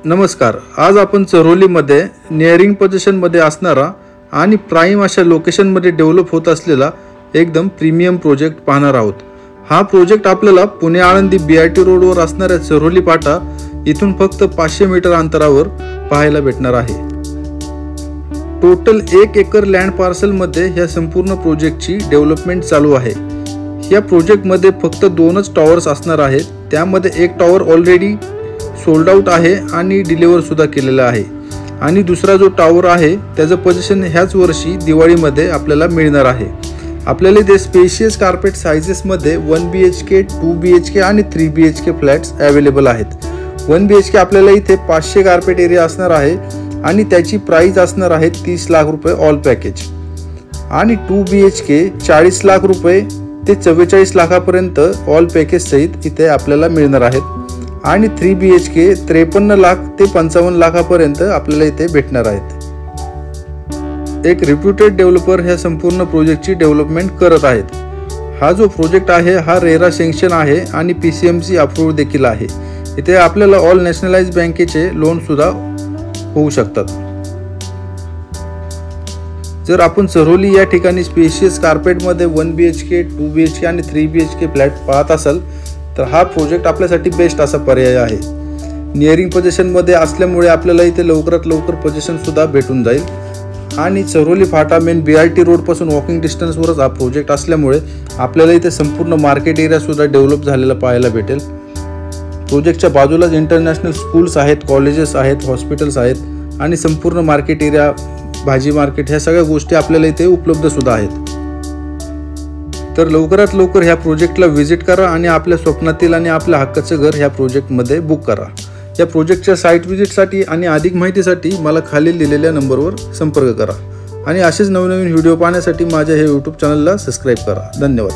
नमस्कार। आज आपण चरोलीमध्ये नियरिंग पोझिशनमध्ये असणारा आणि प्राइम अशा लोकेशनमध्ये डेव्हलप होत असलेला एकदम प्रीमियम प्रोजेक्ट पाहणार आहोत। हा प्रोजेक्ट आपल्याला पुणे आळंदी BIT रोडवर असणाऱ्या चरोली फाटा इथून फक्त 500 मीटर अंतरावर पाहायला भेटणार आहे। टोटल 1 एकर लँड पार्सल मध्ये ह्या संपूर्ण प्रोजेक्टची डेव्हलपमेंट चालू आहे। या प्रोजेक्टमध्ये फक्त 2च टॉवर्स असणार आहेत। त्यामध्ये एक टॉवर ऑलरेडी सोल्ड आउट आहे आणि डिलिव्हर सुद्धा केलेला आहे आणि दुसरा जो टॉवर आहे त्याचं पोझिशन ह्याच वर्षी दिवाळीमध्ये आपल्याला मिळणार आहे। आपल्याला इथे स्पेशियस कार्पेट साइजेस मध्ये 1 BHK 2 BHK आणि 3 BHK फ्लॅट्स अवेलेबल आहेत। 1 BHK आपल्याला इथे 500 कार्पेट एरिया असणार आहे आणि त्याची प्राइस असणार आहे 30 लाख रुपये ऑल पॅकेज आणि 2 BHK 40 लाख रुपये ते 44 लाखापर्यंत ऑल पॅकेज सहित इथे आपल्याला मिळणार आहेत आणि 3 BHK 53 लाख ते 55 लाखापर्यंत आपल्याला इथे भेटणार आहेत। एक रिप्युटेड डेव्हलपर ह्या संपूर्ण प्रोजेक्टची डेव्हलपमेंट करत आहेत। हा जो प्रोजेक्ट आहे हा रेरा सँक्शन आहे आणि PCMC अप्रूव्ड देखील आहे। इथे आपल्याला ऑल नॅशनलाइज बँकेचे लोन सुद्धा होऊ शकतात। जर आपण चरोली या ठिकाणी स्पेशियस कार्पेट मध्ये 1 BHK 2 BHK आणि 3 BHK फ्लॅट पाहत असाल तर हा प्रोजेक्ट आपल्यासाठी बेस्ट असा पर्याय आहे। नियरिंग पोझिशन मध्ये असल्यामुळे आपल्याला इथे लवकरात लवकर पोझिशन सुद्धा भेटून जाईल आणि चरोली फाटा मेन BIT रोड पासून वॉकिंग डिस्टन्स वरच हा प्रोजेक्ट असल्यामुळे आपल्याला इथे संपूर्ण मार्केट एरिया सुद्धा डेव्हलप झालेला पाहायला भेटेल। प्रोजेक्टच्या बाजूलाच इंटरनॅशनल स्कूल्स आहेत, कॉलेजेस आहेत, हॉस्पिटल्स आहेत आणि संपूर्ण मार्केट एरिया, भाजी मार्केट ह्या सगळ्या गोष्टी आपल्याला इथे उपलब्ध सुद्धा आहेत। तर लवकरात लवकर ह्या प्रोजेक्टला व्हिजिट करा आणि आपल्या स्वप्नातील आणि आपल्या हक्काचं घर ह्या प्रोजेक्टमध्ये बुक करा। या प्रोजेक्टच्या साईट व्हिजिटसाठी आणि अधिक माहितीसाठी मला खालील दिलेल्या नंबरवर संपर्क करा आणि असेच नवनवीन व्हिडिओ पाहण्यासाठी माझ्या हे YouTube चॅनलला सबस्क्राईब करा। धन्यवाद।